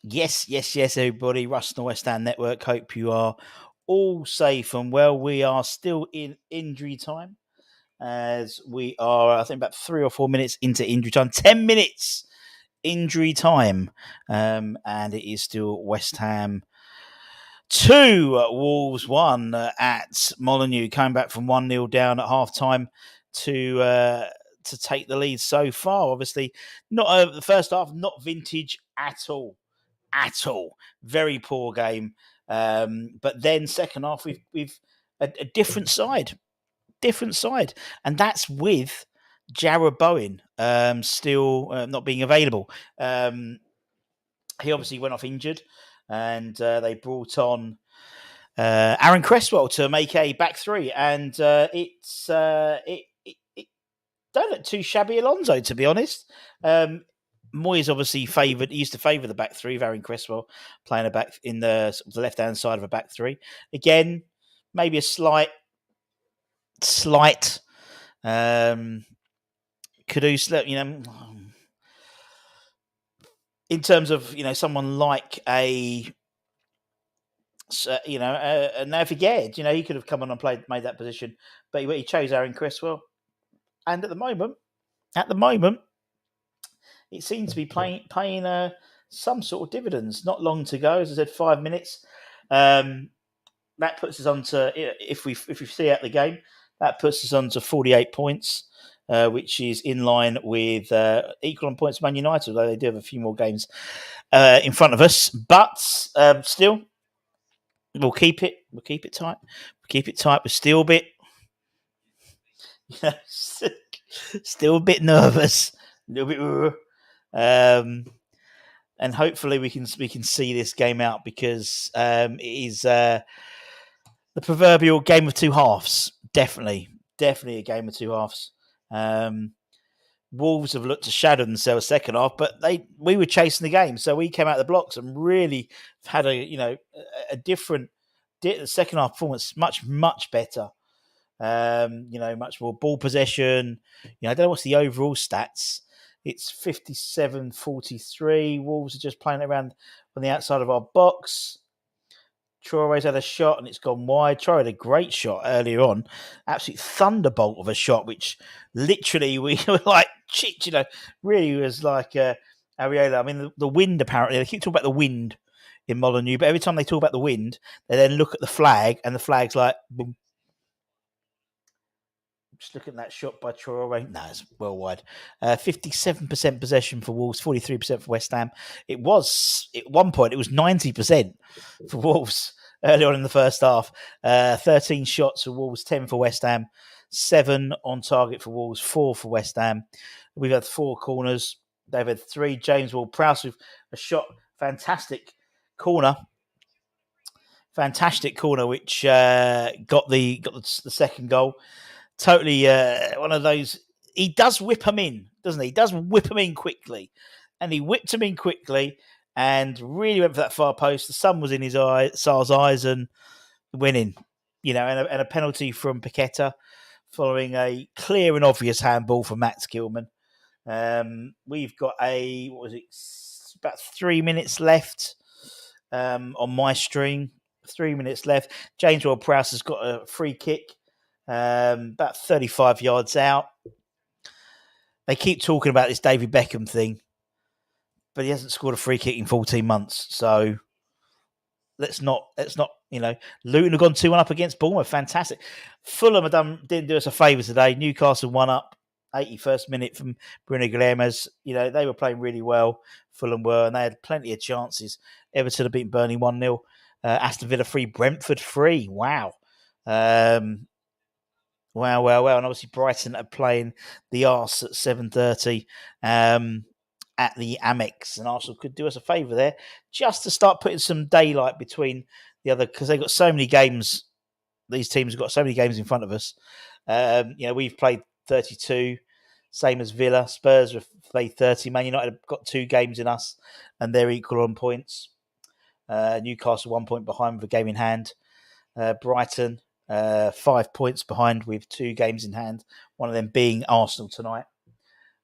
Yes, everybody. Russ and the West Ham Network. Hope you are all safe and well. We are still in injury time as we are, I think, about 3 or 4 minutes into injury time. 10 minutes injury time. And it is still West Ham 2, Wolves 1 at Molineux, coming back from 1-0 down at half time to take the lead so far. Obviously, not the first half, not vintage at all. Very poor game. But then second half, we've a different side, and that's with Jarrod Bowen still not being available. He obviously went off injured, and they brought on Aaron Cresswell to make a back three, and it don't look too shabby, Alonso, to be honest. Moyes obviously used to favour the back three of Aaron Cresswell playing a back in the left hand side of a back three. Again, maybe a slight Kudus, in terms of someone like a Navigate, he could have come on and made that position, but he chose Aaron Cresswell, and at the moment, it seems to be paying some sort of dividends. Not long to go, as I said, 5 minutes. That puts us on to, if we see out the game, that puts us on to 48 points, which is in line with equal on points Man United, although they do have a few more games in front of us. But still, we'll keep it tight. We're still a bit, still a bit nervous, a little bit. And hopefully we can see this game out, because it is the proverbial game of two halves. Definitely a game of two halves. Wolves have looked to shadow themselves second half, but we were chasing the game, so we came out of the blocks and really had a different second half performance, much better. Much more ball possession. I don't know what's the overall stats. It's 57-43. Wolves are just playing around on the outside of our box. Traore's had a shot and it's gone wide. Traore had a great shot earlier on. Absolute thunderbolt of a shot, which literally we were like, really was like Areola. I mean, the wind, apparently. They keep talking about the wind in Molineux, but every time they talk about the wind, they then look at the flag, and the flag's like, boom. Just looking at that shot by Traore. No, it's well wide. 57% possession for Wolves, 43% for West Ham. It was, at one point, it was 90% for Wolves early on in the first half. 13 shots for Wolves, 10 for West Ham. 7 on target for Wolves, 4 for West Ham. We've had 4 corners. They've had 3. James Ward-Prowse with a shot. Fantastic corner, which got the second goal. Totally one of those. He does whip them in, doesn't he? He does whip them in quickly. And he whipped them in quickly and really went for that far post. The sun was in his Sar's eyes, and winning. And a penalty from Paqueta following a clear and obvious handball from Max Gilman. We've got about 3 minutes left on my stream. 3 minutes left. James Ward-Prowse has got a free kick. About 35 yards out. They keep talking about this David Beckham thing, but he hasn't scored a free kick in 14 months. So let's not. Luton have gone 2-1 up against Bournemouth. Fantastic. Fulham didn't do us a favour today. Newcastle 1 up, 81st minute from Bruno Guilherme. They were playing really well. Fulham were, and they had plenty of chances. Everton have beaten Burnley 1-0. Aston Villa 3, Brentford 3. Wow. Wow. And obviously Brighton are playing the Arse at 7:30 at the Amex. And Arsenal could do us a favour there, just to start putting some daylight between the other, because they've got so many games. These teams have got so many games in front of us. We've played 32, same as Villa. Spurs have played 30. Man United have got 2 games in us, and they're equal on points. Newcastle 1 point behind with a game in hand. Brighton 5 points behind with 2 games in hand, one of them being Arsenal tonight.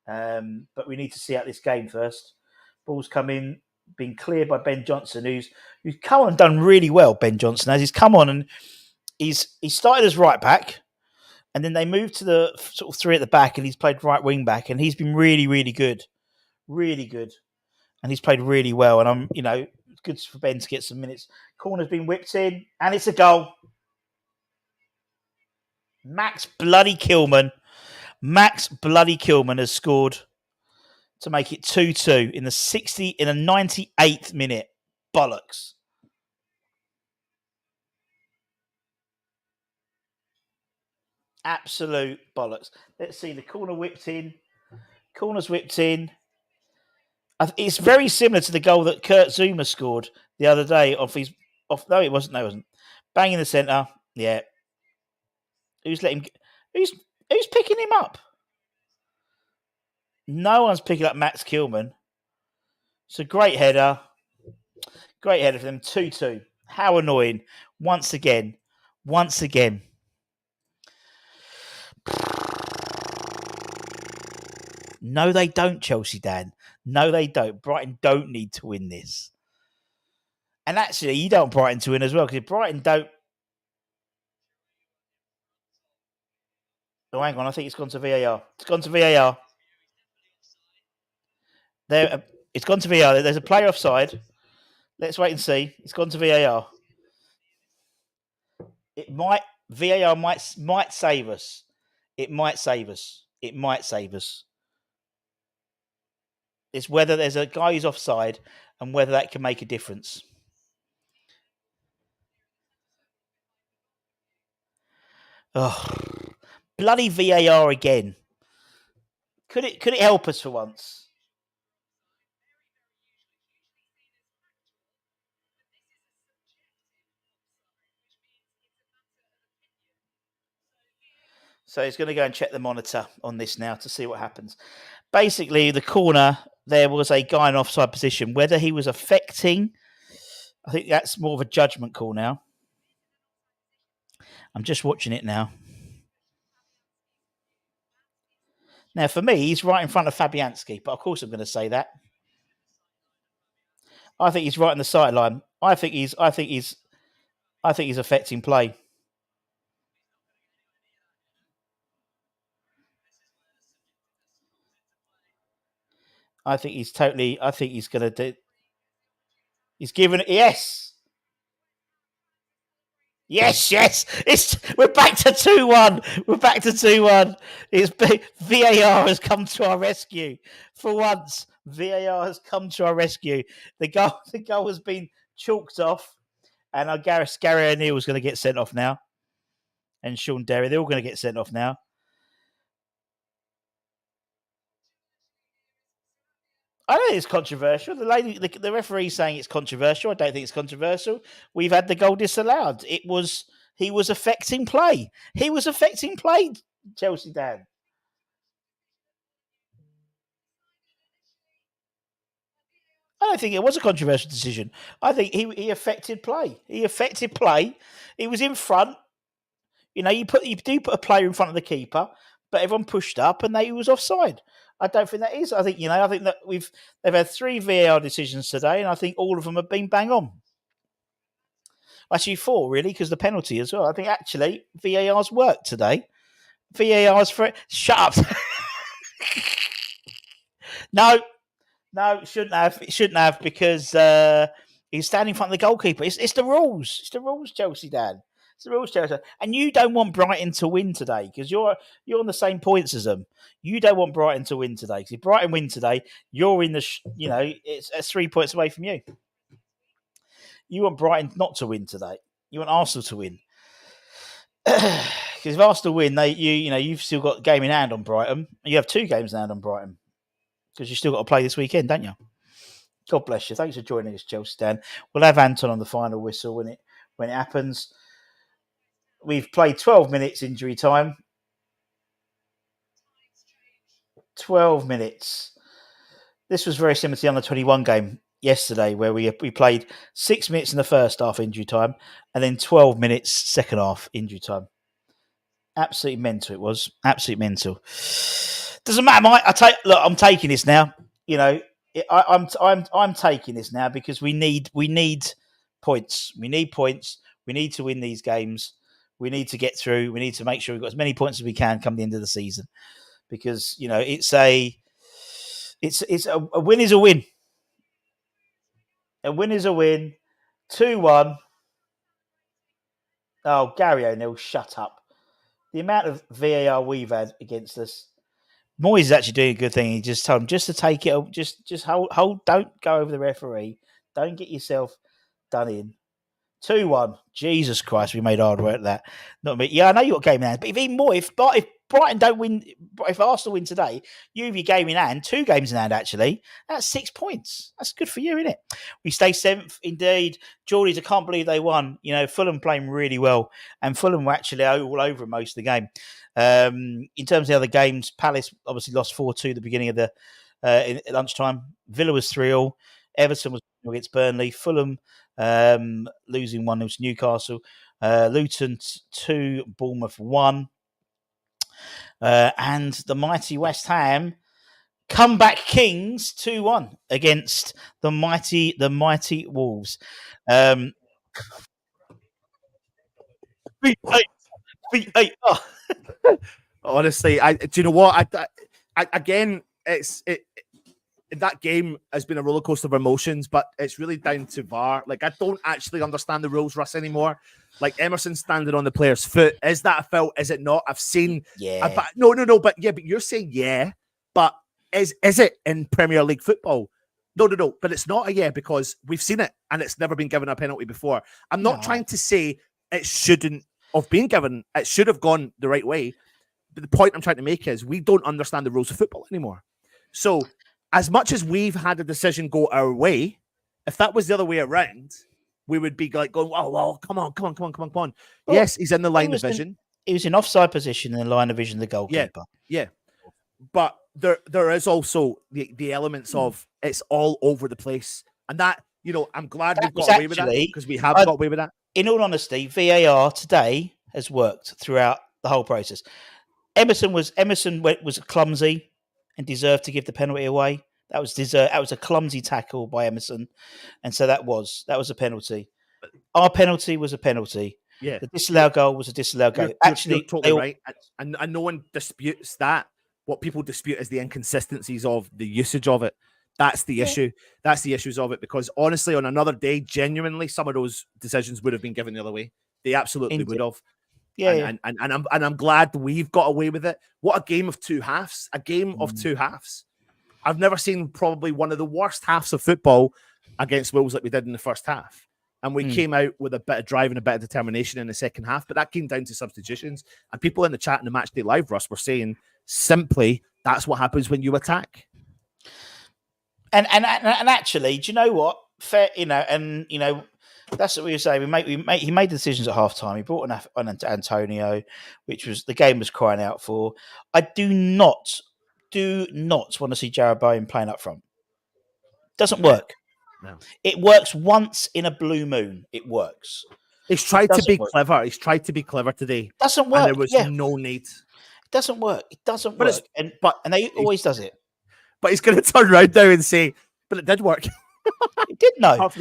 But we need to see out this game first. Ball's come in. been cleared by Ben Johnson, who's come on and done really well. Ben Johnson has. He's come on and he started as right back, and then they moved to the sort of three at the back, and he's played right wing back, and he's been really, really good, really good, and he's played really well. And it's good for Ben to get some minutes. Corner's been whipped in, and it's a goal. Max bloody Kilman has scored to make it 2-2 in the 98th minute. Bollocks. Absolute bollocks. Let's see, the corner whipped in. Corner's whipped in. It's very similar to the goal that Kurt Zuma scored the other day off his... No, it wasn't. No, it wasn't. Bang in the centre. Yeah. Who's picking him up? No one's picking up Max Kilman. It's a great header. Great header for them. 2-2. How annoying. Once again. No, they don't, Chelsea, Dan. No, they don't. Brighton don't need to win this. And actually, you don't want Brighton to win as well, because if Brighton don't... Oh, hang on. I think it's gone to VAR. It's gone to VAR. It's gone to VAR. There's a player offside. Let's wait and see. It's gone to VAR. VAR might save us. It might save us. It's whether there's a guy who's offside and whether that can make a difference. Oh, bloody VAR again. Could it help us for once? So he's going to go and check the monitor on this now to see what happens. Basically, the corner, there was a guy in offside position. Whether he was affecting, I think that's more of a judgment call now. I'm just watching it now. Now, for me, he's right in front of Fabianski, but of course I'm going to say that. I think he's right on the sideline. I think he's affecting play. I think he's going to do. He's given it. Yes. We're back to 2-1. VAR has come to our rescue for once. VAR has come to our rescue. The goal has been chalked off, and Gary O'Neill is going to get sent off now, and Sean Derry. They're all going to get sent off now. I don't think it's controversial. The referee's saying it's controversial. I don't think it's controversial. We've had the goal disallowed. He was affecting play. Chelsea, Dan. I don't think it was a controversial decision. I think he affected play. He was in front. You do put a player in front of the keeper, but everyone pushed up and he was offside. I don't think that is. I think that they've had 3 VAR decisions today, and I think all of them have been bang on. Actually, 4 really, because the penalty as well. I think actually VAR's worked today. VAR's for it. Shut up. No, shouldn't have because he's standing in front of the goalkeeper. It's the rules. It's the rules, Chelsea, Dan. It's the rules, Chelsea. And you don't want Brighton to win today because you're on the same points as them. You don't want Brighton to win today because if Brighton win today, you're in the it's 3 points away from you. You want Brighton not to win today. You want Arsenal to win. Because if Arsenal win, you've still got a game in hand on Brighton. You have 2 games in hand on Brighton because you've still got to play this weekend, don't you? God bless you. Thanks for joining us, Chelsea, Dan. We'll have Anton on the final whistle when it happens. We've played 12 minutes injury time. 12 minutes. This was very similar to the under-21 game yesterday, where we played 6 minutes in the first half injury time, and then 12 minutes second half injury time. Absolutely mental. It was absolutely mental. Doesn't matter, Mike. I'm taking this now. I'm taking this now because we need points. We need points. We need to win these games. We need to get through. We need to make sure we've got as many points as we can come the end of the season, because it's a win is a win. A win is a win. 2-1. Oh, Gary O'Neill, shut up. The amount of VAR we've had against us. Moyes is actually doing a good thing. He just told him just to take it, just hold, don't go over the referee. Don't get yourself done in. 2-1. Jesus Christ, we made hard work of that. Not me. Yeah, I know you got a game in hand, but even more, if Brighton don't win, if Arsenal win today, you have your game in hand, 2 games in hand actually. That's 6 points. That's good for you, isn't it? We stay 7th, indeed. Geordies, I can't believe they won. Fulham playing really well, and Fulham were actually all over most of the game. In terms of the other games, Palace obviously lost 4-2 at the beginning of the at lunchtime. Villa was 3-3. Everton was against Burnley. Fulham losing 1-0 to Newcastle. Luton 2, Bournemouth 1. And the mighty West Ham comeback kings 2-1 against the mighty Wolves. V8. Oh. Honestly, do you know what? Again, that game has been a roller coaster of emotions, but it's really down to VAR. Like, I don't actually understand the rules, Russ, anymore. Like, Emerson standing on the player's foot. Is that a foul? Is it not? I've seen. Yeah. No. But you're saying yeah. But is it in Premier League football? No. But it's not a yeah, because we've seen it and it's never been given a penalty before. I'm not trying to say it shouldn't have been given. It should have gone the right way. But the point I'm trying to make is we don't understand the rules of football anymore. So, as much as we've had a decision go our way, if that was the other way around, we would be like going, "Oh, come on." Well, yes, he's in the line of vision. He was in offside position in the line of vision of the goalkeeper. Yeah. But there is also the elements of it's all over the place, and that I'm glad we've got away with that, because we have got away with that. In all honesty, VAR today has worked throughout the whole process. Emerson was clumsy and deserved to give the penalty away. That was a clumsy tackle by Emerson, and so that was a penalty. Our penalty was a penalty. Yeah, the disallowed goal was a disallowed goal. You're totally right, and no one disputes that. What people dispute is the inconsistencies of the usage of it. That's the issue. That's the issues of it, because honestly, on another day, genuinely, some of those decisions would have been given the other way. They absolutely would have. Yeah, and I'm glad we've got away with it. What a game of 2 halves! A game of 2 halves. I've never seen probably one of the worst halves of football against Wolves like we did in the first half. And we came out with a bit of drive and a bit of determination in the second half, but that came down to substitutions. And people in the chat in the Matchday Live, Russ, were saying simply that's what happens when you attack. And actually, do you know what? Fair, that's what we were saying. He made the decisions at halftime. He brought on Antonio, which was the game was crying out for. I do not want to see Jarrod Bowen playing up front. Doesn't work. No. It works once in a blue moon. It works. He's tried to be clever. He's tried to be clever today. Doesn't work. And there was no need. It doesn't work. It doesn't work. And he always does it. But he's going to turn around now and say, "But it did work." It did but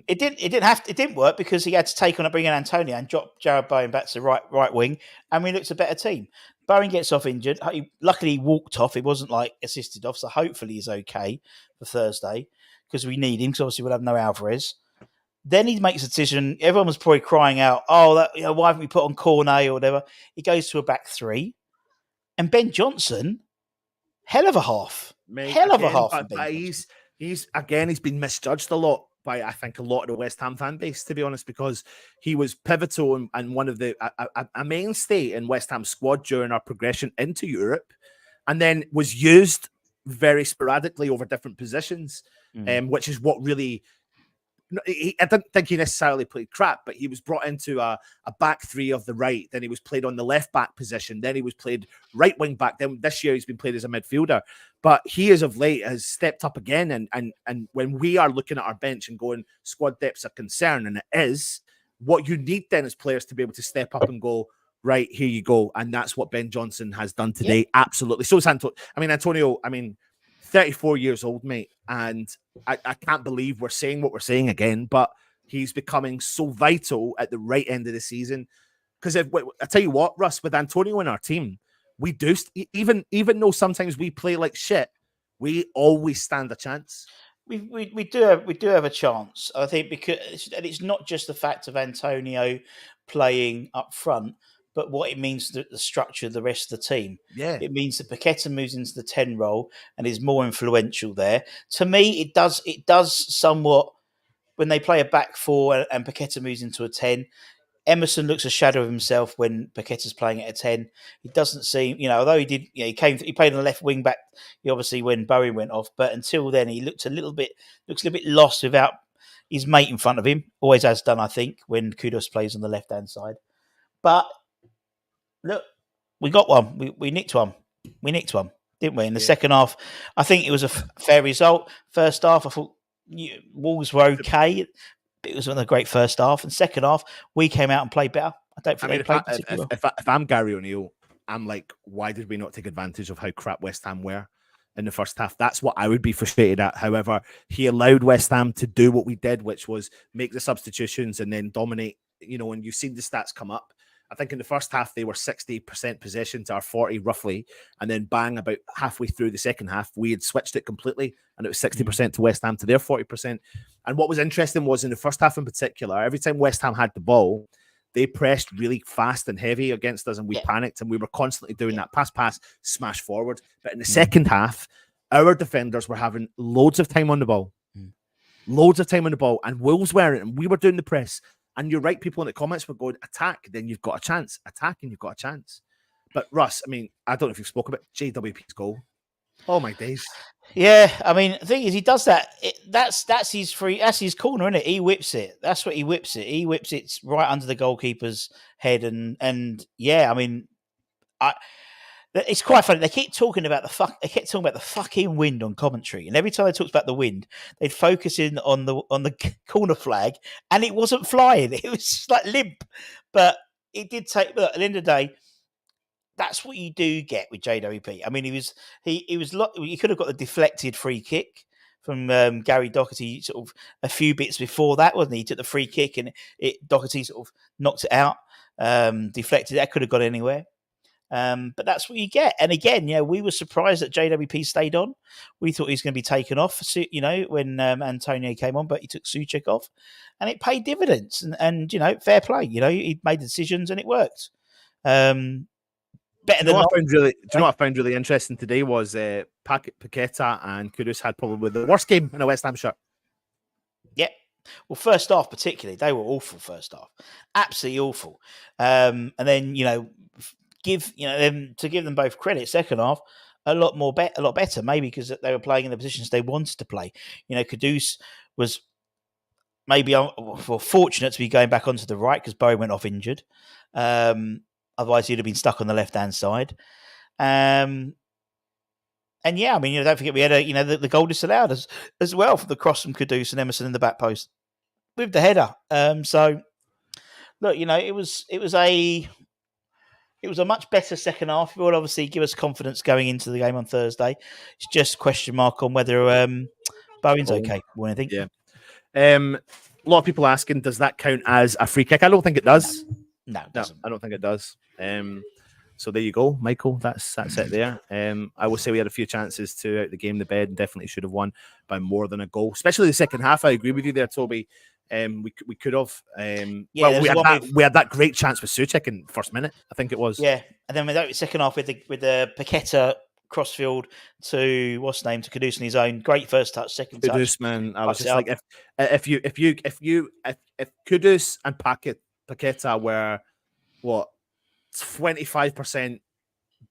it didn't. It didn't work because he had to bring in Antonio and drop Jarrod Bowen back to the right wing, and we looked a better team. Bowen gets off injured. Luckily, he walked off. It wasn't like assisted off, so hopefully he's okay for Thursday, because we need him. Because obviously we'll have no Alvarez. Then he makes a decision. Everyone was probably crying out, "Oh, why haven't we put on Cornet or whatever?" He goes to a back 3, and Ben Johnson, hell of a half, But he's been misjudged a lot by, I think, a lot of the West Ham fan base, to be honest, because he was pivotal and one of a mainstay in West Ham squad during our progression into Europe, and then was used very sporadically over different positions, which is what really. I didn't think he necessarily played crap, but he was brought into a back 3 of the right. Then he was played on the left back position. Then he was played right wing back. Then this year he's been played as a midfielder. But he, as of late, has stepped up again. And when we are looking at our bench and going, squad depth's a concern, and it is, what you need then is players to be able to step up and go, right, here you go. And that's what Ben Johnson has done today. Yeah. Absolutely. So is Antonio. 34 years old, mate, and I can't believe we're saying what we're saying again, but he's becoming so vital at the right end of the season. Because I tell you what, Russ, with Antonio in our team, we do even though sometimes we play like shit, we always stand a chance. We do have a chance, I think, because and it's not just the fact of Antonio playing up front, but what it means to the structure of the rest of the team. Yeah. It means that Paqueta moves into the 10 role and is more influential there. To me, it does somewhat when they play a back four and Paqueta moves into a 10. Emerson looks a shadow of himself when Paqueta's playing at a 10. He doesn't seem, although he did, he played on the left wing back, obviously when Bowen went off, but until then he looks a little bit lost without his mate in front of him. Always has done, I think, when Kudus plays on the left hand side. But look, we got one. We nicked one. We nicked one, didn't we? In the second half, I think it was a fair result. First half, I thought Wolves were okay. It was a great first half, and second half we came out and played better. I don't think they played particularly well. If I'm Gary O'Neill, I'm like, why did we not take advantage of how crap West Ham were in the first half? That's what I would be frustrated at. However, he allowed West Ham to do what we did, which was make the substitutions and then dominate. And you've seen the stats come up. I think in the first half, they were 60% possession to our 40 roughly. And then bang, about halfway through the second half, we had switched it completely. And it was 60% to West Ham to their 40%. And what was interesting was in the first half in particular, every time West Ham had the ball, they pressed really fast and heavy against us and we panicked. And we were constantly doing that pass, smash forward. But in the second half, our defenders were having loads of time on the ball. Loads of time on the ball. And Wolves weren't. And we were doing the press. And you're right, people in the comments were going, attack, then you've got a chance. Attack, and you've got a chance. But Russ, I mean, I don't know if you've spoken about JWP's goal. Oh, my days. Yeah, I mean, the thing is, he does that. That's his that's his corner, isn't it? He whips it. That's what he whips it. He whips it right under the goalkeeper's head. And yeah, I mean, it's quite funny. They keep talking about the fucking wind on commentary, and every time they talked about the wind, they'd focus in on the corner flag, and it wasn't flying. It was like limp, but it did take. Look, at the end of the day, that's what you do get with JWP. I mean, he could have got the deflected free kick from Gary Doherty, sort of a few bits before that, wasn't he? He took the free kick, and Doherty sort of knocked it out, deflected. That could have got anywhere. But that's what you get. And again, we were surprised that JWP stayed on. We thought he was going to be taken off, when Antonio came on, but he took Souček off and it paid dividends and fair play. He made decisions and it worked. Better than what I found really interesting today was Paqueta and Kudus had probably the worst game in a West Ham shirt. Yeah. Well, first half particularly, they were awful first half. Absolutely awful. And then, give them both credit. Second half, a lot better, maybe because they were playing in the positions they wanted to play. Kudus was maybe fortunate to be going back onto the right because Bowen went off injured. Otherwise, he'd have been stuck on the left hand side. And yeah, I mean, don't forget we had the goal disallowed as well for the cross from Kudus and Emerson in the back post with the header. So look, it was a much better second half. It will obviously give us confidence going into the game on Thursday. It's just a question mark on whether Bowen's okay or anything. Yeah. A lot of people asking, does that count as a free kick? I don't think it does. No, it doesn't. I don't think it does. So there you go, Michael. That's it there. I will say we had a few chances to out the game the bed and definitely should have won by more than a goal, especially the second half. I agree with you there, Toby. We could have. We had that great chance with Souček in the first minute. I think it was. Yeah, and then with the second half with the Paqueta crossfield to to Kudus in his own great first touch, second touch. Kudus, man, I was just like, if Kudus and Paqueta were 25%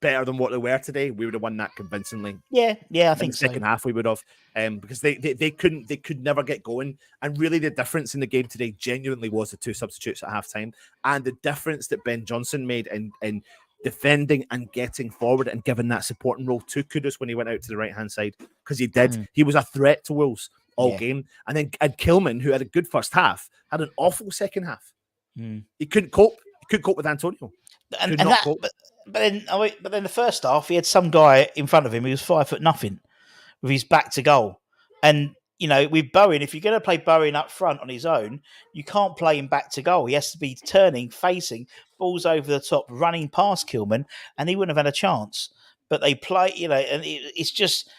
better than what they were today, we would have won that convincingly. Yeah, I think so. Second half we would have, because they could never get going. And really, the difference in the game today genuinely was the two substitutes at halftime, and the difference that Ben Johnson made in defending and getting forward and giving that supporting role to Kudus when he went out to the right hand side, because he did. He was a threat to Wolves all game, and then Kilman, who had a good first half, had an awful second half. He couldn't cope. He couldn't cope with Antonio. But then the first half, he had some guy in front of him who was 5'0" with his back to goal. And, with Bowen, if you're going to play Bowen up front on his own, you can't play him back to goal. He has to be turning, facing, balls over the top, running past Kilman, and he wouldn't have had a chance. But they play, and it's just,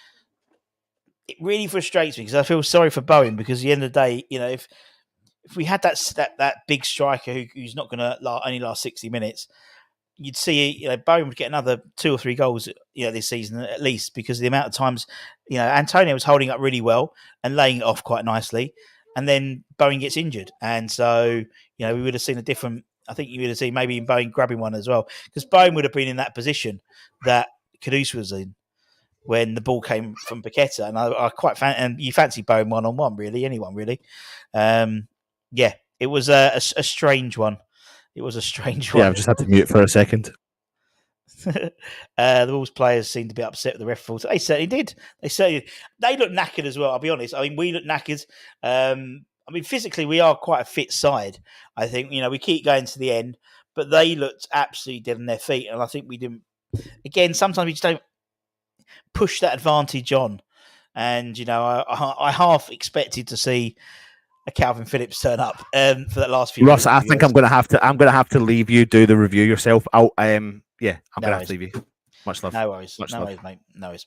it really frustrates me because I feel sorry for Bowen because at the end of the day, if we had that big striker who's not going to only last 60 minutes, you'd see, Bowen would get another 2 or 3 goals, this season at least, because of the amount of times, Antonio was holding up really well and laying it off quite nicely, and then Bowen gets injured, and so we would have seen a different. I think you would have seen maybe Bowen grabbing one as well, because Bowen would have been in that position that Kudus was in when the ball came from Paqueta, and I quite and you fancy Bowen 1-on-1, really, anyone really. Yeah, it was a strange one. It was a strange one. Yeah, I've just had to mute for a second. The Wolves players seemed to be upset with the ref. They certainly did. They look knackered as well. I'll be honest. I mean, we look knackered. Physically, we are quite a fit side. I think we keep going to the end, but they looked absolutely dead on their feet, and I think we didn't. Again, sometimes we just don't push that advantage on, and I half expected to see a Calvin Phillips turn up for that last few. Ross, I think I'm going to have to leave you do the review yourself. I'm going to have to leave you. Much love. No worries. Much no love. worries, mate. No worries.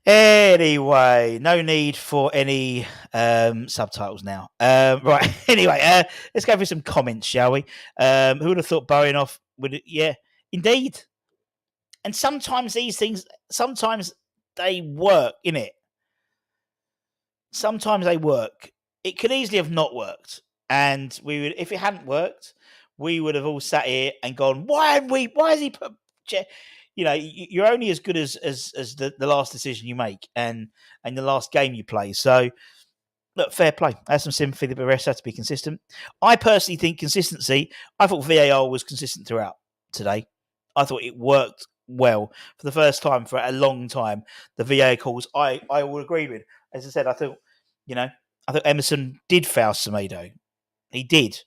Anyway, no need for any subtitles now. Right. Anyway, let's go through some comments, shall we? Who would have thought Bowen off would? Yeah, indeed. And sometimes these things, they work, innit? Sometimes they work. It could easily have not worked, and if it hadn't worked, we would have all sat here and gone, Why has he put? You're only as good as the last decision you make and the last game you play. So, look, fair play. I have some sympathy that the rest have to be consistent. I personally think consistency. I thought VAR was consistent throughout today. I thought it worked well for the first time for a long time. The VAR calls, I will agree with. As I said, I thought Emerson did foul Semedo. He did,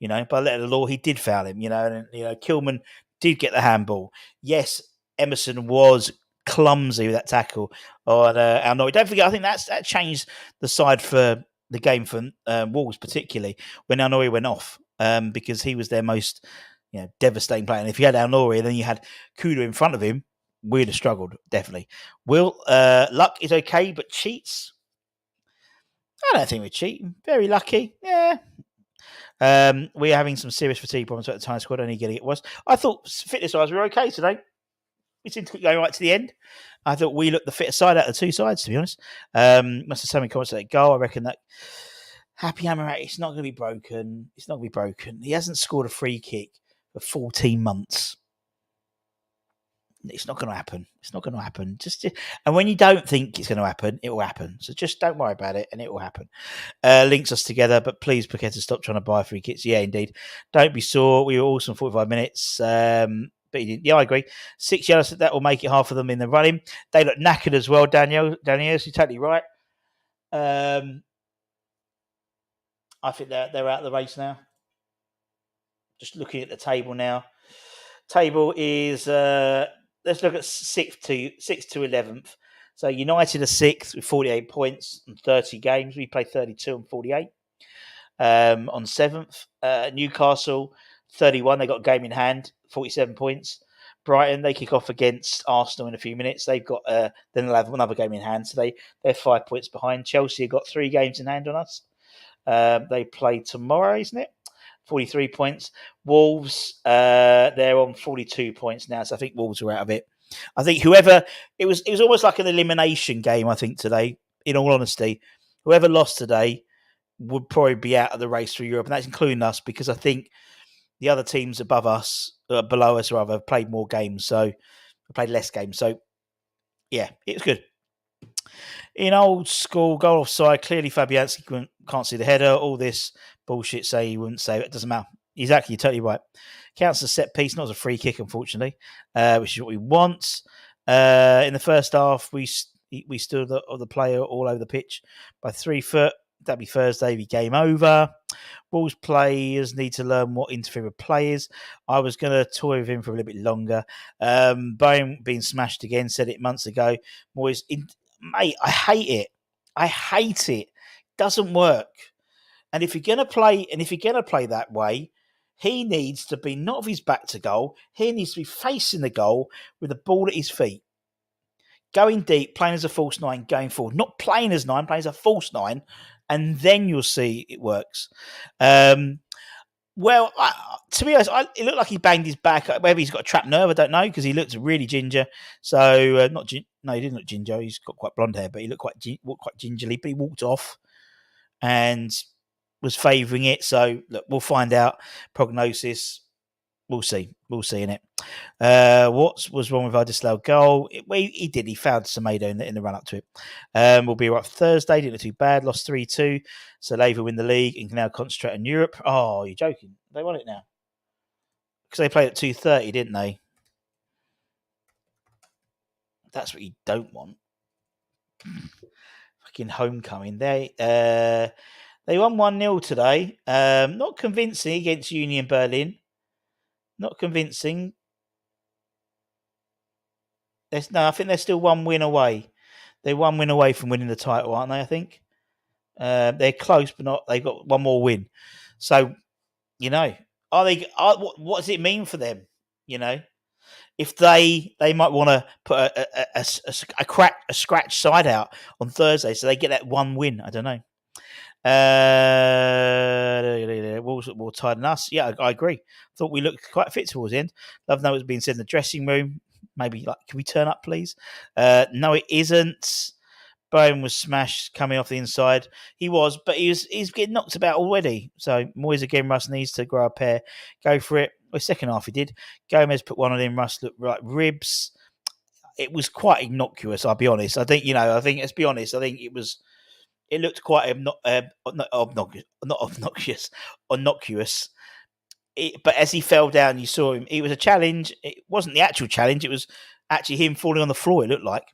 by letter of the law, he did foul him, and Kilman did get the handball. Yes, Emerson was clumsy with that tackle on Alnori. Don't forget, I think that changed the side for the game for Wolves, particularly when Alnori went off, because he was their most devastating player. And if you had Alnori and then you had Kuda in front of him, we'd have struggled, definitely. Luck is okay, but cheats? I don't think we're cheating. Very lucky. Yeah. We're having some serious fatigue problems at the time squad, only getting it worse. I thought fitness-wise we were okay today. We seemed to keep going right to the end. I thought we looked the fitter side out of the two sides, to be honest. Must have so many comments that goal. I reckon that Happy Amarat, it's not going to be broken. It's not going to be broken. He hasn't scored a free kick for 14 months. It's not going to happen. It's not going to happen. And when you don't think it's going to happen, it will happen. So just don't worry about it, and it will happen. Links us together, but please, Paqueta, stop trying to buy free kicks. Yeah, indeed. Don't be sore. We were awesome 45 minutes. But he didn't. Yeah, I agree. 6 yellows, that will make it half of them in the running. They look knackered as well, Danielle. You're totally right. I think they're out of the race now. Just looking at the table now. Table is... let's look at 6th to 11th. So United are 6th with 48 points and 30 games. We play 32 and 48. On 7th, Newcastle 31. They got a game in hand, 47 points. Brighton, they kick off against Arsenal in a few minutes. They've got then they'll have another game in hand. So they're 5 points behind. Chelsea have got 3 games in hand on us. They play tomorrow, isn't it? 43 points. Wolves, they're on 42 points now, so I think Wolves are out of it. I think it was almost like an elimination game, I think, today, in all honesty. Whoever lost today would probably be out of the race for Europe, and that's including us, because I think the other teams below us rather, have played more games, so played less games. So, yeah, it was good. In old school, goal offside, clearly Fabianski can't see the header. All this bullshit say he wouldn't save it. Doesn't matter. Exactly, you're totally right. Counts as a set piece, not as a free kick, unfortunately, which is what we want. In the first half, we stood the player all over the pitch by 3 foot. That'd be Thursday, be game over. Wolves players need to learn what interfere with players. I was going to toy with him for a little bit longer. Bowen being smashed again, said it months ago. mate, I hate it. I hate it. Doesn't work. And if you're gonna play, that way, he needs to be not of his back to goal. He needs to be facing the goal with the ball at his feet, going deep, playing as a false nine, going forward. Not playing as nine, playing as a false nine, and then you'll see it works. Well, to be honest, it looked like he banged his back. Maybe he's got a trapped nerve. I don't know, because he looked really ginger. So no, he didn't look ginger. He's got quite blonde hair, but he looked quite gingerly. But he walked off and was favouring it. So look, we'll find out. Prognosis, we'll see. We'll see in it. What was wrong with Vladislav goal? He did. He fouled Semedo in the run up to it. We'll be right for Thursday. Didn't look too bad. Lost 3-2. So Lever win the league and can now concentrate on Europe. Oh, you're joking. They won it now. Because they played at 2:30, didn't they? That's what you don't want. Fucking homecoming. They won 1-0 today. Not convincing against Union Berlin. Not convincing. I think they're still one win away. They're one win away from winning the title, aren't they? I think they're close, but not. They've got one more win. So, are they? What does it mean for them? If they might want to put a scratch side out on Thursday, so they get that one win. I don't know. Wolves look more tired than us. Yeah, I agree. Thought we looked quite fit towards the end. Love know what's being said in the dressing room. Maybe can we turn up, please? No, it isn't. Bowen was smashed coming off the inside. He was, but he's getting knocked about already. So Moyes again. Russ needs to grow a pair. Go for it. Well, second half he did. Gomez put one on him. Russ looked like ribs. It was quite innocuous. I'll be honest. I think let's be honest. I think it was. It looked quite obnoxious. But as he fell down, you saw him. It was a challenge. It wasn't the actual challenge. It was actually him falling on the floor, it looked like.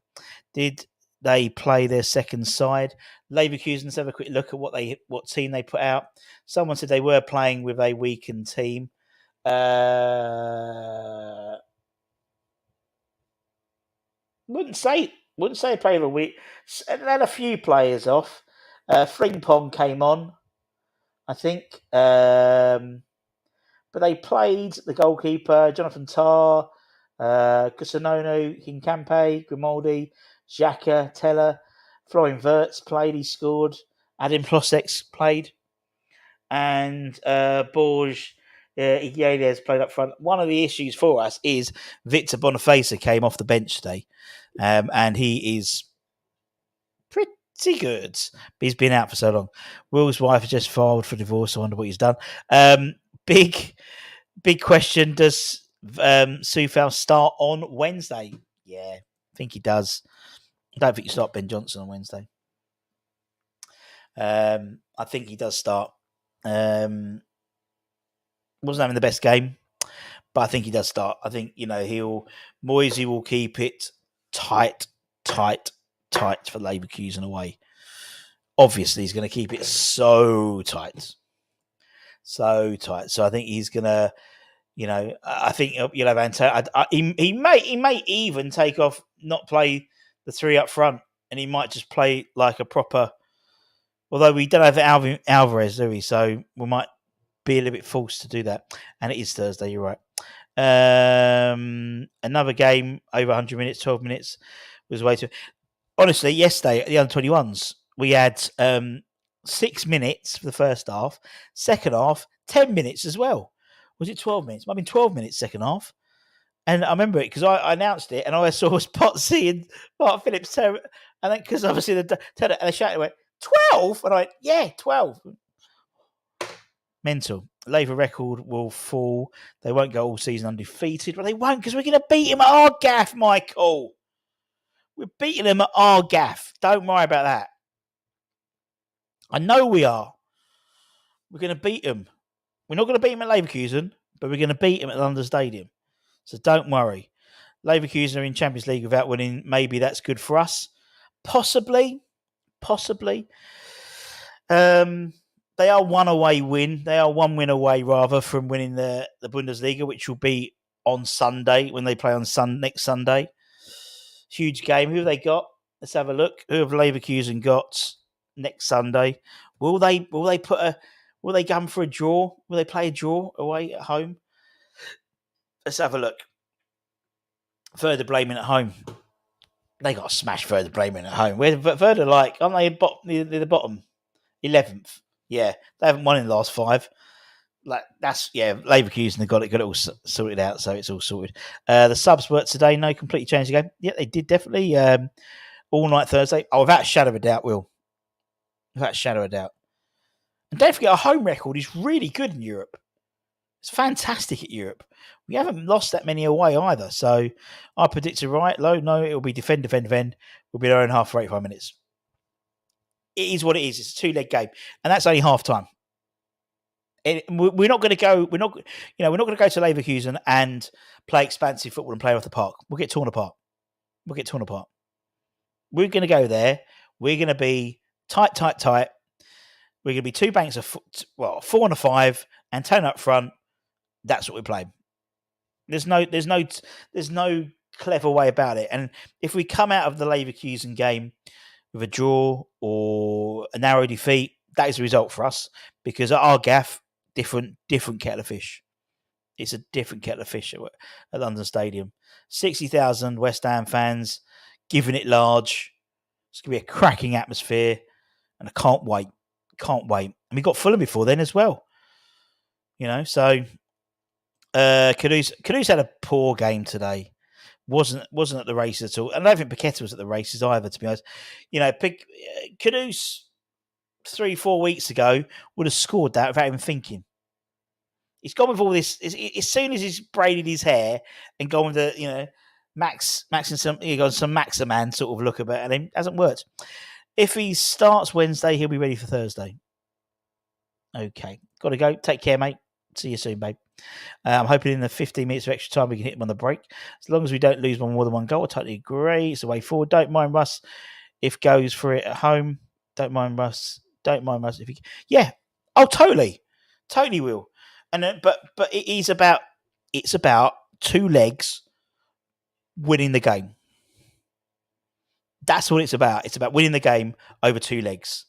Did they play their second side? Leverkusen, let's have a quick look at what team they put out. Someone said they were playing with a weakened team. Wouldn't say they played with a weak. They had a few players off. Frimpong came on, I think. But they played the goalkeeper, Jonathan Tarr, Cusanono, Hincampe, Grimaldi, Xhaka, Teller, Florian Wirtz played, he scored. Adam Plosek played. And Borges, Iglesias played up front. One of the issues for us is Victor Boniface came off the bench today. And he is pretty good. But he's been out for so long. Will's wife has just filed for divorce. I wonder what he's done. Big question. Does Soufal start on Wednesday? Yeah, I think he does. I don't think you start Ben Johnson on Wednesday. I think he does start. Wasn't having the best game, but I think he does start. I think, Moisey will keep it tight for Leverkusen away. Obviously, he's going to keep it so tight. So I think he's going to, I think you'll have Ante. He may even take off, not play the three up front, and he might just play like a proper. Although we don't have Alvarez, do we? So we might be a little bit forced to do that. And it is Thursday, you're right. Another game, over 100 minutes, 12 minutes, was way too. Honestly, yesterday at the under-21s, we had 6 minutes for the first half. Second half, 10 minutes as well. Was it 12 minutes? Might have been 12 minutes second half. And I remember it because I announced it and all I saw was Potsy and Mark Phillips. And then, because obviously and they shouted, went, 12? And I went, yeah, 12. Mental. Labour record will fall. They won't go all season undefeated. But they won't, because we're going to beat him at our gaff, Michael. We're beating them at our gaff. Don't worry about that. I know we are. We're going to beat them. We're not going to beat them at Leverkusen, but we're going to beat them at London Stadium. So don't worry. Leverkusen are in Champions League without winning. Maybe that's good for us. Possibly. They are one win away rather from winning the Bundesliga, which will be on Sunday when they play on next Sunday. Huge game. Who have they got? Let's have a look. Who have Leverkusen got next Sunday? Will they come for a draw? Will they play a draw away at home? Let's have a look. Werder Bremen at home. They got to smash Werder Bremen at home. Where Werder aren't they near the bottom? 11th. Yeah, they haven't won in the last 5. Leverkusen have got it all sorted out, so it's all sorted. The subs worked today. No, completely changed the game. Yeah, they did definitely. All night Thursday. Oh, without a shadow of a doubt, Will. Without a shadow of a doubt. And don't forget, our home record is really good in Europe. It's fantastic at Europe. We haven't lost that many away either. So I predict it right. Low, no, it'll be defend. We'll be there in half for 85 minutes. It is what it is. It's a 2-leg game, and that's only half time. We're not going to go. We're not going to go to Leverkusen and play expansive football and play off the park. We'll get torn apart. We're going to go there. We're going to be tight. We're going to be 2 banks of 4 and a 5, and 10 up front. That's what we play. There's no clever way about it. And if we come out of the Leverkusen game with a draw or a narrow defeat, that is the result for us, because at our gaff, different kettle of fish. It's a different kettle of fish at London Stadium. 60,000 West Ham fans giving it large. It's going to be a cracking atmosphere, and I can't wait. And we got Fulham before then as well. So Kudus had a poor game today. Wasn't at the races at all. And I don't think Paqueta was at the races either, to be honest. Kudus 3-4 weeks ago would have scored that without even thinking. He's gone with all this. As soon as he's braided his hair and gone with the, Max and some Maximan sort of look about him, it hasn't worked. If he starts Wednesday, he'll be ready for Thursday. Okay. Got to go. Take care, mate. See you soon, babe. I'm hoping in the 15 minutes of extra time we can hit him on the break. As long as we don't lose more than 1 goal, I totally agree. It's the way forward. Don't mind Russ if goes for it at home. Don't mind Russ if he... Yeah. Oh, totally will. And but it's about 2 legs winning the game. That's what it's about. It's about winning the game over 2 legs.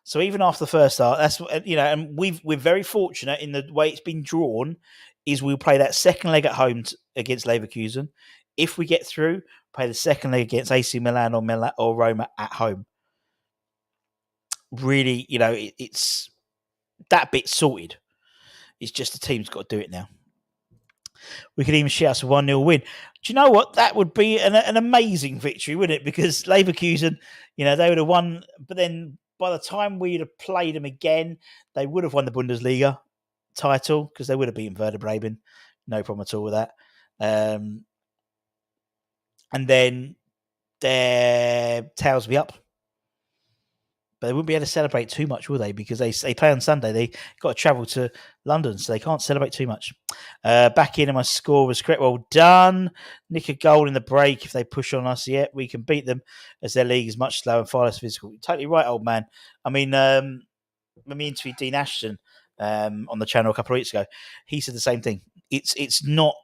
So even after the first half, that's and we're very fortunate in the way it's been drawn. Is we'll play that second leg at home against Leverkusen. If we get through, play the second leg against AC Milan or Roma at home. Really, it's that bit sorted. It's just the team's got to do it now. We could even shout us a 1-0 win. Do you know what? That would be an amazing victory, wouldn't it? Because Leverkusen, they would have won, but then by the time we'd have played them again, they would have won the Bundesliga title because they would have beaten Werder Bremen. No problem at all with that. And then their tails will be up. But they wouldn't be able to celebrate too much, will they? Because they play on Sunday. They got to travel to London, so they can't celebrate too much. Back in, and my score was correct. Well done. Nick a goal in the break. If they push on us yet, we can beat them, as their league is much slower and far less physical. You're totally right, old man. I mean, when we interviewed Dean Ashton on the channel a couple of weeks ago, he said the same thing. It's not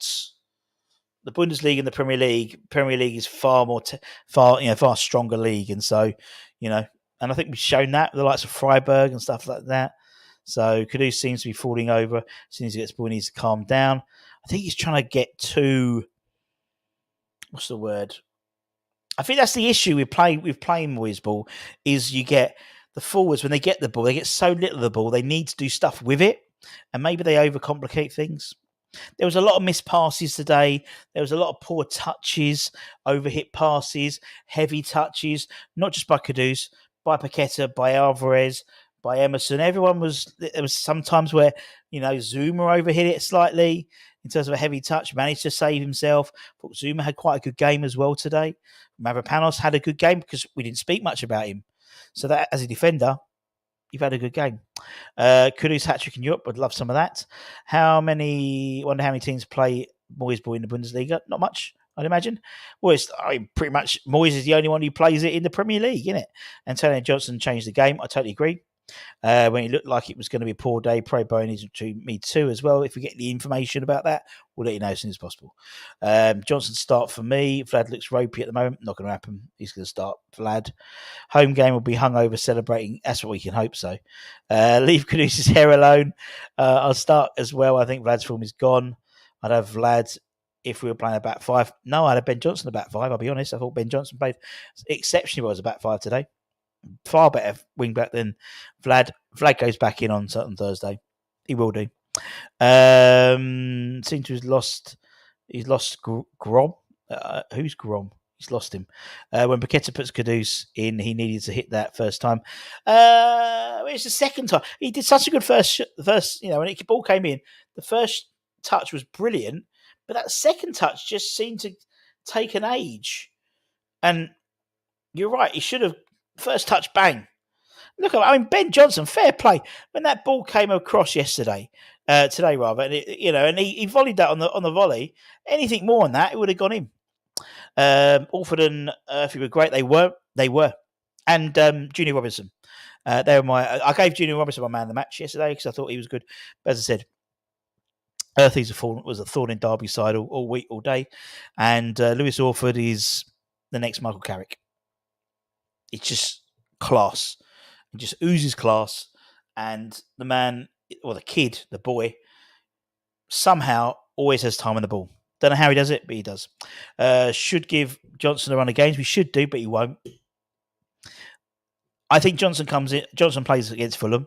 the Bundesliga and the Premier League. Premier League is far stronger league, and so and I think we've shown that with the likes of Freiburg and stuff like that. So Kudus seems to be falling over. As soon as he gets the ball, he needs to calm down. I think he's trying to get to... What's the word? I think that's the issue with playing Moyes ball, is you get the forwards, when they get the ball, they get so little of the ball, they need to do stuff with it, and maybe they overcomplicate things. There was a lot of missed passes today. There was a lot of poor touches, overhit passes, heavy touches, not just by Kudus, by Paqueta, by Alvarez, by Emerson. There was sometimes where, Zuma overhit it slightly in terms of a heavy touch, managed to save himself. But Zuma had quite a good game as well today. Mavropanos had a good game because we didn't speak much about him. So that, as a defender, you've had a good game. Kudus hat-trick in Europe. Would love some of that. Wonder how many teams play Moyes ball in the Bundesliga? Not much, I'd imagine. Well, pretty much Moyes is the only one who plays it in the Premier League, isn't it? Antonio Johnson changed the game. I totally agree. when it looked like it was going to be a poor day. Pro Bonis to me too as well. If we get the information about that, we'll let you know as soon as possible. Johnson start for me. Vlad looks ropey at the moment. Not going to happen. He's going to start Vlad. Home game will be hungover celebrating. That's what we can hope so. Leave Caduceus' hair alone. I'll start as well. I think Vlad's form is gone. I'd have Vlad if we were playing a back five. No, I'd have Ben Johnson a back five. I'll be honest. I thought Ben Johnson played exceptionally well as a back five today. Far better wing back than Vlad. Vlad goes back in on Thursday. He will do. Seems to have lost. He's lost Grom. Who's Grom? He's lost him. When Paqueta puts Caduce in, he needed to hit that first time. It's the second time. He did such a good first. When the ball came in, the first touch was brilliant, but that second touch just seemed to take an age. And you're right. He should have first touch bang. Look, Ben Johnson, fair play. When that ball came across today, and he volleyed that on the volley. Anything more than that, it would have gone in. Alford and Murphy were great. They were, and Junior Robinson. They were I gave Junior Robinson my man of the match yesterday because I thought he was good. But as I said, Earthy's was a thorn in Derby's side all week, all day, and Lewis Alford is the next Michael Carrick. It's just class. It just oozes class. And the man, or the kid, the boy, somehow always has time on the ball. Don't know how he does it, but he does. Should give Johnson a run of games. We should do, but he won't. I think Johnson comes in. Johnson plays against Fulham.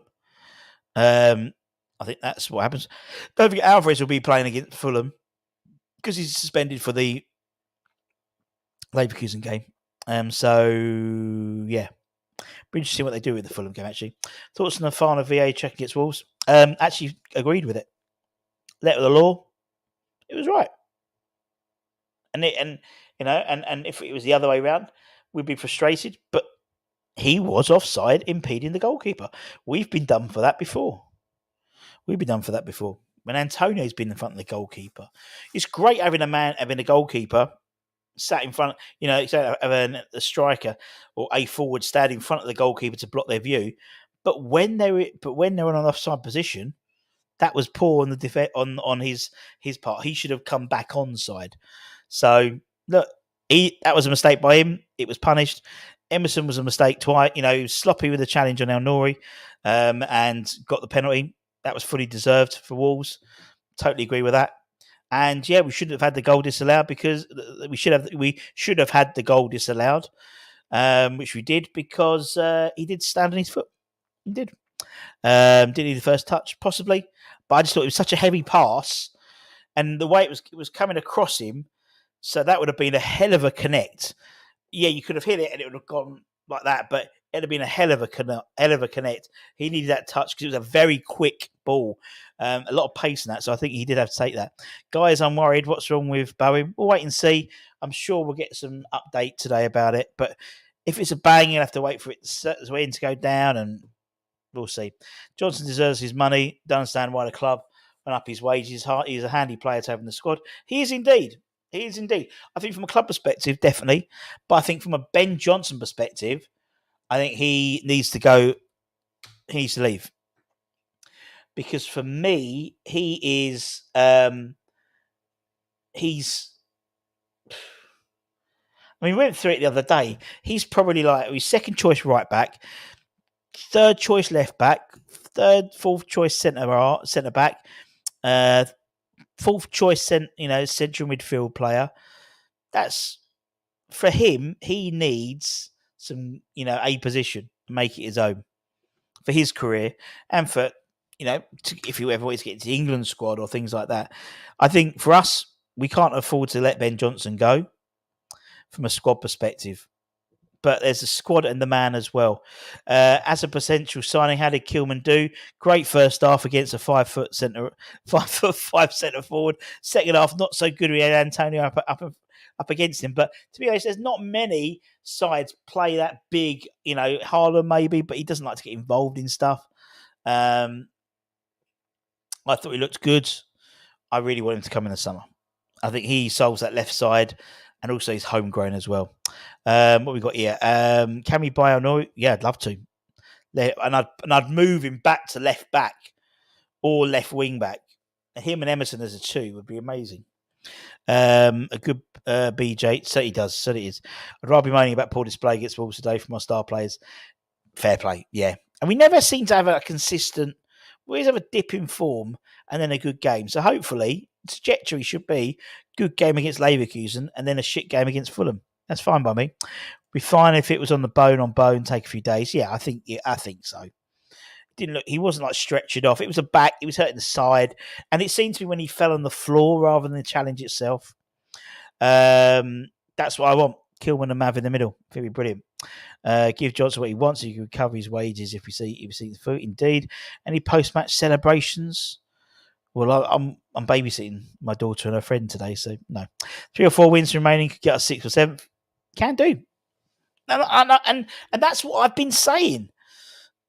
I think that's what happens. Don't forget Alvarez will be playing against Fulham because he's suspended for the Leverkusen game. Be interesting what they do with the Fulham game, actually. Thoughts on the Fana VA check against Wolves? Actually agreed with it. Letter of the law, it was right. And if it was the other way around, we'd be frustrated. But he was offside, impeding the goalkeeper. We've been done for that before. When Antonio's been in front of the goalkeeper, it's great having a goalkeeper sat in front, having a striker or a forward stand in front of the goalkeeper to block their view. But when they're in an offside position, that was poor on the on his part. He should have come back onside. So look, that was a mistake by him. It was punished. Emerson was a mistake twice. He was sloppy with the challenge on El Nouri, and got the penalty. That was fully deserved for Wolves. Totally agree with that. And we shouldn't have had the goal disallowed because we should have had the goal disallowed, which we did because he did stand on his foot. He did. Didn't need the first touch, possibly, but I just thought it was such a heavy pass, and the way it was coming across him, so that would have been a hell of a connect. Yeah, you could have hit it and it would have gone like that, but it'd have been a hell of a connect. He needed that touch because it was a very quick ball, a lot of pace in that. So I think he did have to take that. Guys, I'm worried. What's wrong with Bowen? We'll wait and see. I'm sure we'll get some update today about it. But if it's a bang, you'll have to wait for it to go down, and we'll see. Johnson deserves his money. Don't understand why the club went up his wages. He's a handy player to have in the squad. He is indeed. I think from a club perspective, definitely. But I think from a Ben Johnson perspective, I think he needs to go. He needs to leave. Because for me, he is. We went through it the other day. He's probably like his second choice right back, third choice left back, fourth choice centre back, fourth choice central midfield player. That's for him. He needs some, a position to make it his own for his career and for, if he ever wants to get into the England squad or things like that. I think for us, we can't afford to let Ben Johnson go from a squad perspective. But there's a squad and the man as well. As a potential signing, how did Kilman do? Great first half against a 5 foot 5 centre forward. Second half, not so good. We had Antonio up against him. But to be honest, there's not many sides play that big. Haaland maybe, but he doesn't like to get involved in stuff. I thought he looked good. I really want him to come in the summer. I think he solves that left side. And also he's homegrown as well. What we got here? Can we buy Honori? Yeah, I'd love to. and I'd move him back to left back or left wing back. And him and Emerson as a two would be amazing. A good BJ. So he does. So it is. I'd rather be moaning about poor display against Wolves today from our star players. Fair play, yeah. And we never seem to have a consistent. We always have a dip in form and then a good game. So hopefully, the trajectory should be good game against Leverkusen and then a shit game against Fulham. That's fine by me. Be fine if it was on bone, take a few days. Yeah, I think so. Didn't look. He wasn't like stretching off. It was a back. It was hurting the side, and it seemed to be when he fell on the floor rather than the challenge itself. That's what I want. Kilman and Mav in the middle. It'll be brilliant. Give Johnson what he wants so he can recover his wages if we see the foot. Indeed. Any post-match celebrations? Well, I'm babysitting my daughter and her friend today, so no. 3 or 4 wins remaining could get us 6th or 7th. Can do. And that's what I've been saying.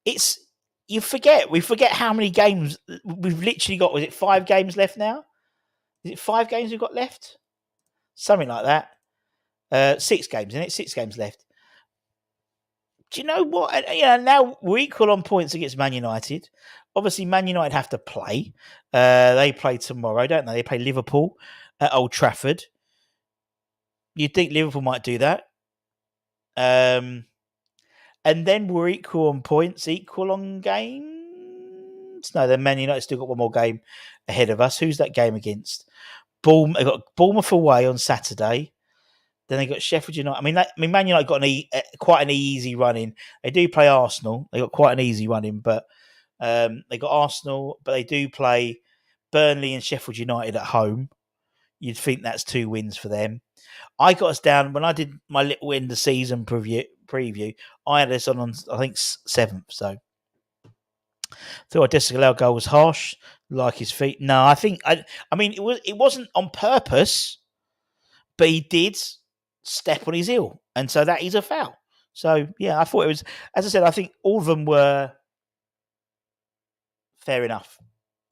We forget how many games we've literally got. Was it 5 games left now? Is it 5 games we've got left? Something like that. 6 games, isn't it? 6 games left. Do you know what? Now we're equal on points against Man United. Obviously, Man United have to play. They play tomorrow, don't they? They play Liverpool at Old Trafford. You'd think Liverpool might do that. And then we're equal on points, equal on games. No, then Man United still got one more game ahead of us. Who's that game against? They got Bournemouth away on Saturday. Then they got Sheffield United. Man United got quite an easy run in. They do play Arsenal. They got quite an easy run in, but they got Arsenal, but they do play Burnley and Sheffield United at home. You'd think that's 2 wins for them. I got us down when I did my little end of season preview. I had us on I think 7th. So thought our Descalao goal was harsh, like his feet. No, it wasn't on purpose, but he did step on his heel, and so that is a foul. So yeah, I thought it was. As I said, I think all of them were fair enough.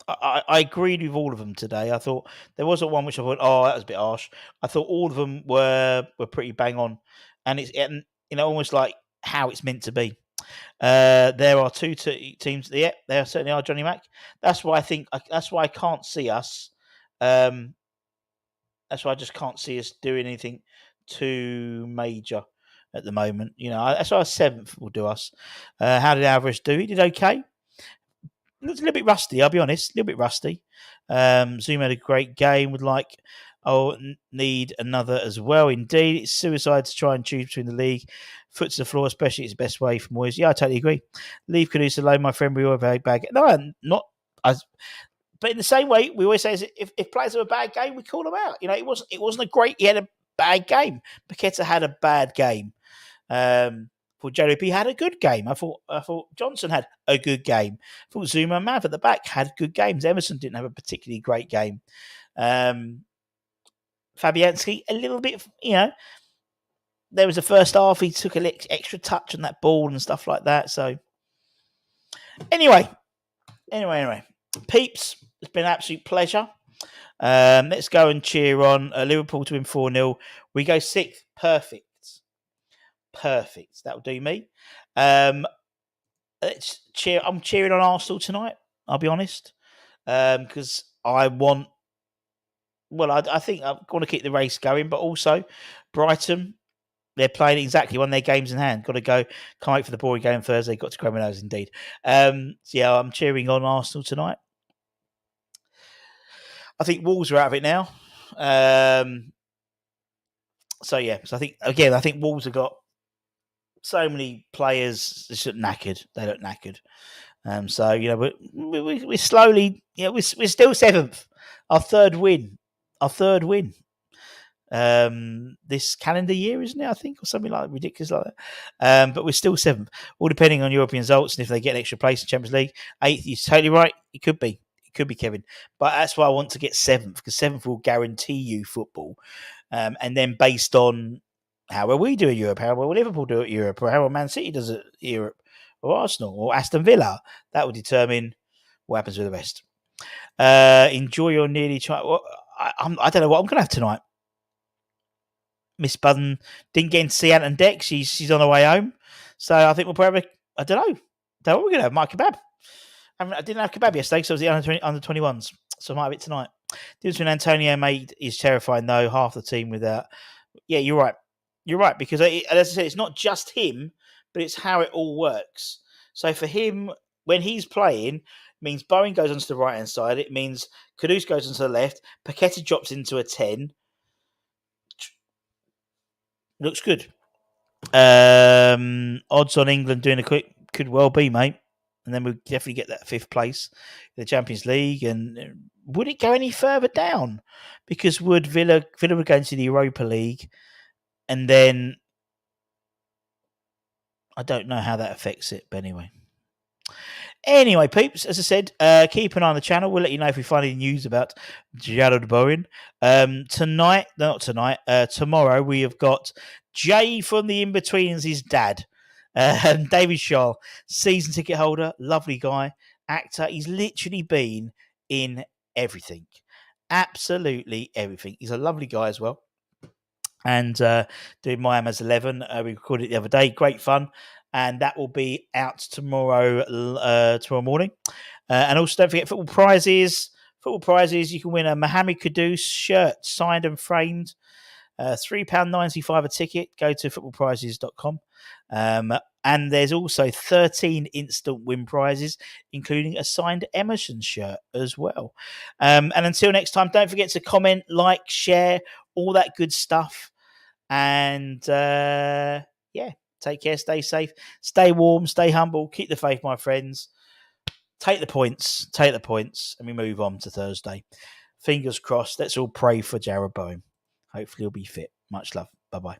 I agreed with all of them today. I thought there wasn't one which I thought, oh, that was a bit harsh. I thought all of them were pretty bang on, and it's almost like how it's meant to be. There are 2 teams. Yeah, there certainly are, Johnny Mac. That's why I think. That's why I can't see us. That's why I just can't see us doing anything too major at the moment. That's why 7th will do us. How did Alvarez do? He did okay. Looks a little bit rusty, I'll be honest. A little bit rusty. Zoom had a great game. Need another as well. Indeed, it's suicide to try and choose between the league. Foot to the floor, especially, it's the best way for Moyes. Yeah, I totally agree. Leave Caduce alone, my friend. We all have a bad. No, not as. But in the same way, we always say if players have a bad game, we call them out. It wasn't a great. He had a bad game. Paqueta had a bad game. For JP had a good game. I thought Johnson had a good game. I thought Zuma and Mav at the back had good games. Emerson didn't have a particularly great game. Fabianski, a little bit, there was a first half. He took an extra touch on that ball and stuff like that. So anyway. Peeps, it's been an absolute pleasure. Let's go and cheer on Liverpool to win 4-0. We go 6th. Perfect. That will do me. Let's cheer. I'm cheering on Arsenal tonight. I'll be honest, because I want. Well, I think I'm going to keep the race going, but also Brighton. They're playing exactly one of their games in hand. Got to go. Can't wait for the boring game on Thursday. Got to Cremona's indeed. So yeah, I'm cheering on Arsenal tonight. I think Wolves are out of it now. So I think Wolves have got so many players just look knackered. They look knackered. We're slowly. We're still 7th. Our third win. This calendar year, isn't it? I think, or something like ridiculous like that. But we're still 7th. All depending on European results and if they get an extra place in Champions League. 8th, you're totally right. It could be, Kevin. But that's why I want to get 7th, because 7th will guarantee you football. And then based on how well we do at Europe, how well Liverpool do at Europe, or how well Man City does at Europe, or Arsenal, or Aston Villa, that will determine what happens with the rest. Enjoy your nearly try. Well, I don't know what I'm going to have tonight. Miss Budden didn't get to see Ant and Deck. She's on her way home. So I think we'll probably, I don't know. So what are we going to have? Mike Kebab. I didn't have kebab yesterday because I was the under 21s, so I might have it tonight. The difference between Antonio made is terrifying, though. Half the team without. Yeah, you're right. You're right, because as I said, it's not just him, but it's how it all works. So for him, when he's playing, it means Bowen goes onto the right hand side. It means Kudus goes onto the left. Paqueta drops into a 10. Looks good. Odds on England doing a quick could well be, mate. And then we'll definitely get that 5th place in the Champions League. And would it go any further down? Because would Villa would go into the Europa League, and then I don't know how that affects it. But anyway, peeps, as I said, keep an eye on the channel. We'll let you know if we find any news about Jared Bowen. Tomorrow we have got Jay from the In-Betweens, his dad. David Shaw, season ticket holder, lovely guy, actor. He's literally been in everything. Absolutely everything. He's a lovely guy as well. And doing Miami's 11. We recorded it the other day. Great fun. And that will be out tomorrow morning. And also, don't forget football prizes. Football prizes, you can win a Mohamed Kudus shirt, signed and framed. £3.95 a ticket. Go to footballprizes.com. And there's also 13 instant win prizes, including a signed Emerson shirt as well. And until next time, don't forget to comment, like, share, all that good stuff. And take care, stay safe, stay warm, stay humble, keep the faith, my friends. Take the points, and we move on to Thursday. Fingers crossed. Let's all pray for Jared Bowen. Hopefully he'll be fit. Much love. Bye-bye.